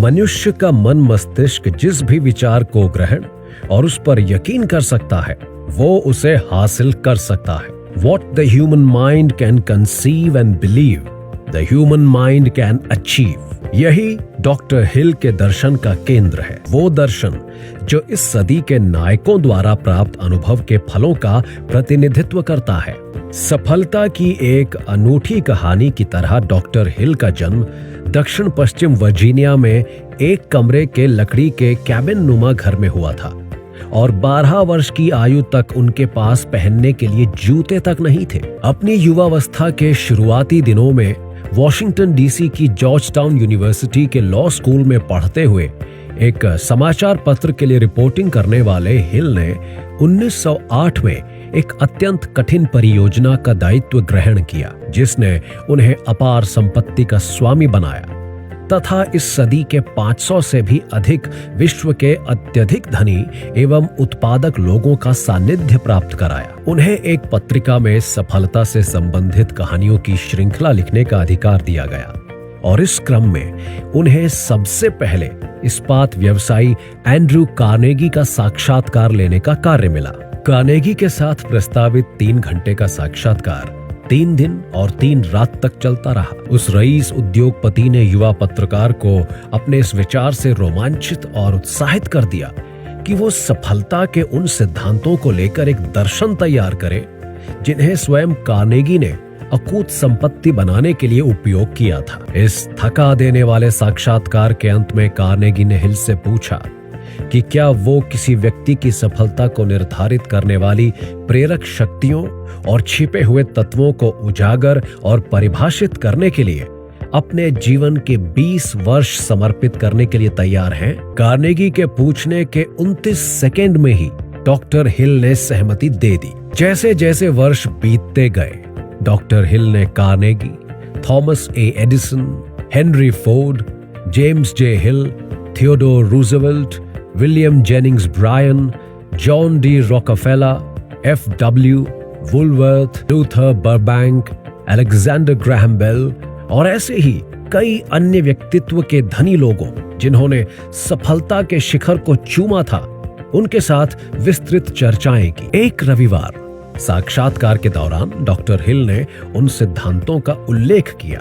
मनुष्य का मन मस्तिष्क जिस भी विचार को ग्रहण और उस पर यकीन कर सकता है वो उसे हासिल कर सकता है। What the human mind can conceive and believe, the human mind can achieve। यही डॉक्टर हिल के दर्शन का केंद्र है, वो दर्शन जो इस सदी के नायकों द्वारा प्राप्त अनुभव के फलों का प्रतिनिधित्व करता है। सफलता की एक अनूठी कहानी की तरह डॉक्टर हिल का जन्म दक्षिण पश्चिम वर्जीनिया में एक कमरे के लकड़ी के कैबिन नुमा घर में हुआ था और 12 वर्ष की आयु तक उनके पास पहनने के लिए जूते तक नहीं थे। अपनी युवावस्था के शुरुआती दिनों में वॉशिंगटन डीसी की जॉर्जटाउन यूनिवर्सिटी के लॉ स्कूल में पढ़ते हुए एक समाचार पत्र के लिए रिपोर्टिंग करने वाले हिल ने 1908 में एक अत्यंत कठिन परियोजना का दायित्व ग्रहण किया जिसने उन्हें अपार संपत्ति का स्वामी बनाया तथा इस सदी के 500 से भी अधिक विश्व के अत्यधिक धनी एवं उत्पादक लोगों का सानिध्य प्राप्त कराया। उन्हें एक पत्रिका में सफलता से संबंधित कहानियों की श्रृंखला लिखने का अधिकार दिया गया और इस क्रम में उन्हें सबसे पहले इस्पात व्यवसायी एंड्रू कार्नेगी का साक्षात्कार लेने का कार्य मिला। कार्नेगी के साथ प्रस्तावित 3 घंटे का साक्षात्कार 3 दिन और 3 रात तक चलता रहा। उस रईस उद्योगपति ने युवा पत्रकार को अपने इस विचार से रोमांचित और उत्साहित कर दिया कि वो सफलता के उन सिद्धांतों को लेकर एक दर्शन तैयार करे जिन्हें स्वयं कार्नेगी ने अकूत संपत्ति बनाने के लिए उपयोग किया था। इस थका देने वाले साक्षात्कार के अंत में कार्नेगी ने हिल से पूछा कि क्या वो किसी व्यक्ति की सफलता को निर्धारित करने वाली प्रेरक शक्तियों और छिपे हुए तत्वों को उजागर और परिभाषित करने के लिए अपने जीवन के 20 वर्ष समर्पित करने के लिए तैयार हैं? कार्नेगी के पूछने के 29 सेकेंड में ही डॉक्टर हिल ने सहमति दे दी। जैसे जैसे वर्ष बीतते गए डॉक्टर हिल ने Carnegie, Thomas A Edison, Henry Ford, James J Hill, Theodore Roosevelt, William Jennings Bryan, John D Rockefeller, F W. Woolworth, Luther Burbank, Alexander Graham Bell और ऐसे ही कई अन्य व्यक्तित्व के धनी लोगों जिन्होंने सफलता के शिखर को चूमा था, उनके साथ विस्तृत चर्चाएं की। एक रविवार साक्षात्कार के दौरान डॉक्टर हिल ने उन सिद्धांतों का उल्लेख किया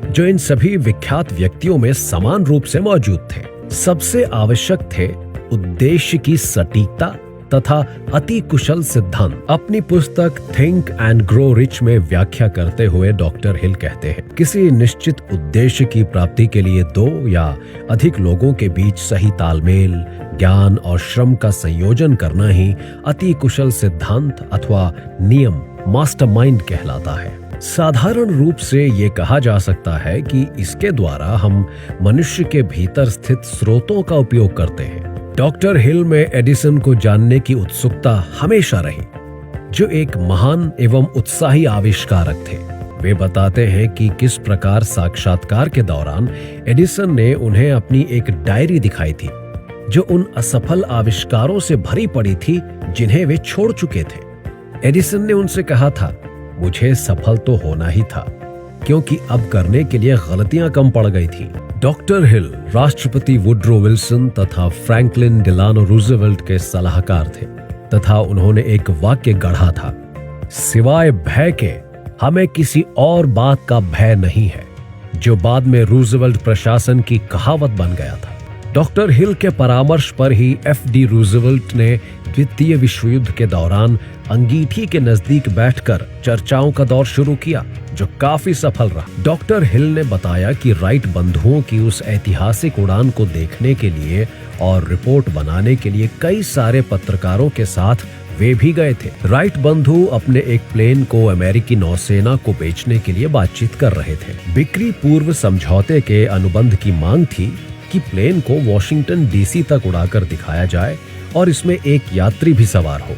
जो इन सभी विख्यात व्यक्तियों में समान रूप से मौजूद थे। सबसे आवश्यक थे उद्देश्य की सटीकता तथा अति कुशल सिद्धांत। अपनी पुस्तक थिंक एंड ग्रो रिच में व्याख्या करते हुए डॉक्टर हिल कहते हैं, किसी निश्चित उद्देश्य की प्राप्ति के लिए 2 या अधिक लोगों के बीच सही तालमेल, ज्ञान और श्रम का संयोजन करना ही अति कुशल सिद्धांत अथवा नियम मास्टरमाइंड कहलाता है। साधारण रूप से ये कहा जा सकता है कि इसके द्वारा हम मनुष्य के भीतर स्थित स्रोतों का उपयोग करते हैं। डॉक्टर हिल में एडिसन को जानने की उत्सुकता हमेशा रही, जो एक महान एवं उत्साही आविष्कारक थे। वे बताते हैं कि किस प्रकार साक्षात्कार के दौरान एडिसन ने उन्हें अपनी एक डायरी दिखाई थी जो उन असफल आविष्कारों से भरी पड़ी थी जिन्हें वे छोड़ चुके थे। एडिसन ने उनसे कहा था, मुझे सफल तो होना ही था क्योंकि अब करने के लिए गलतियां कम पड़ गई थी। डॉक्टर हिल राष्ट्रपति वुड्रो विल्सन तथा फ्रैंकलिन डिलानो रूजवेल्ट के सलाहकार थे तथा उन्होंने एक वाक्य गढ़ा था, सिवाय भय के हमें किसी और बात का भय नहीं है, जो बाद में रूजवेल्ट प्रशासन की कहावत बन गया था। डॉक्टर हिल के परामर्श पर ही एफ.डी. रूजवेल्ट ने द्वितीय विश्व युद्ध के दौरान अंगीठी के नजदीक बैठकर चर्चाओं का दौर शुरू किया, जो काफी सफल रहा। डॉक्टर हिल ने बताया कि राइट बंधुओं की उस ऐतिहासिक उड़ान को देखने के लिए और रिपोर्ट बनाने के लिए कई सारे पत्रकारों के साथ वे भी गए थे। राइट बंधु अपने एक प्लेन को अमेरिकी नौसेना को बेचने के लिए बातचीत कर रहे थे। बिक्री पूर्व समझौते के अनुबंध की मांग थी कि प्लेन को वॉशिंगटन डीसी तक उड़ाकर दिखाया जाए और इसमें एक यात्री भी सवार हो।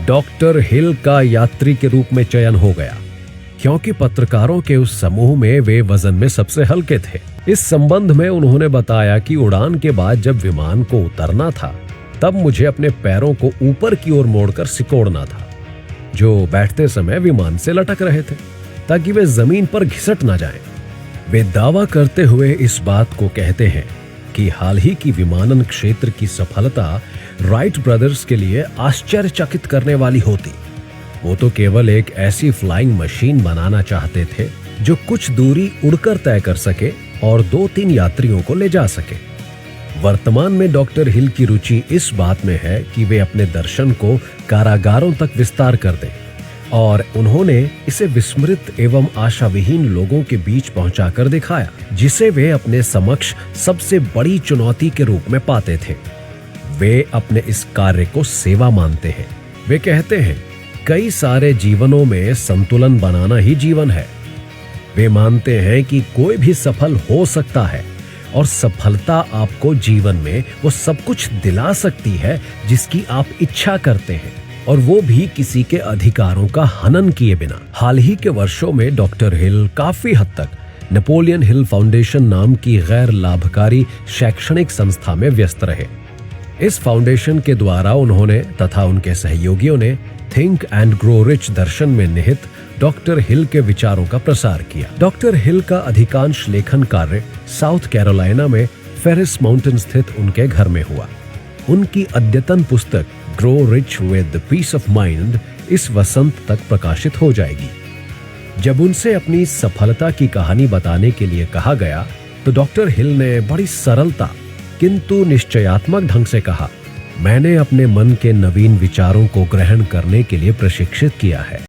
डॉक्टर हिल का यात्री के रूप में चयन हो गया क्योंकि पत्रकारों के उस समूह में वे वजन में सबसे हल्के थे। इस संबंध में उन्होंने बताया कि उड़ान के बाद जब विमान को उतरना था तब मुझे अपने पैरों को ऊपर की ओर मोड़कर सिकोड़ना था, जो बैठते समय विमान से लटक रहे थे, ताकि वे जमीन पर घिसट ना जाएं। वे दावा करते हुए इस बात को कहते हैं कि हाल ही की विमानन क्षेत्र की सफलता राइट ब्रदर्स के लिए आश्चर्यचकित करने वाली होती। वो तो केवल एक ऐसी फ्लाइंग मशीन बनाना चाहते थे जो कुछ दूरी उड़कर तय कर सके और 2-3 यात्रियों को ले जा सके। वर्तमान में डॉक्टर हिल की रुचि इस बात में है कि वे अपने दर्शन को कारागारों तक विस्तार कर दें, और उन्होंने इसे विस्मृत एवं आशाविहीन लोगों के बीच पहुंचाकर दिखाया, जिसे वे अपने समक्ष सबसे बड़ी चुनौती के रूप में पाते थे। वे अपने इस कार्य को सेवा मानते हैं। वे कहते हैं, कई सारे जीवनों में संतुलन बनाना ही जीवन है। वे मानते हैं कि कोई भी सफल हो सकता है और सफलता आपको जीवन में वो सब कुछ दिला सकती है जिसकी आप इच्छा करते हैं, और वो भी किसी के अधिकारों का हनन किए बिना। हाल ही के वर्षों में डॉक्टर हिल काफी हद तक नेपोलियन हिल फाउंडेशन नाम की गैर लाभकारी शैक्षणिक संस्था में व्यस्त रहे। इस फाउंडेशन के द्वारा उन्होंने तथा उनके सहयोगियों ने थिंक एंड ग्रो रिच दर्शन में निहित डॉक्टर हिल के विचारों का प्रसार किया। डॉक्टर हिल का अधिकांश लेखन कार्य साउथ कैरोलिना में फेरिस माउंटेन स्थित उनके घर में हुआ। उनकी अद्यतन पुस्तक grow rich with piece of mind इस वसंत तक प्रकाशित हो जाएगी। जब उनसे अपनी सफलता की कहानी बताने के लिए कहा गया तो डॉक्टर हिल ने बड़ी सरलता किंतु निश्चयात्मक ढंग से कहा, मैंने अपने मन के नवीन विचारों को ग्रहण करने के लिए प्रशिक्षित किया है।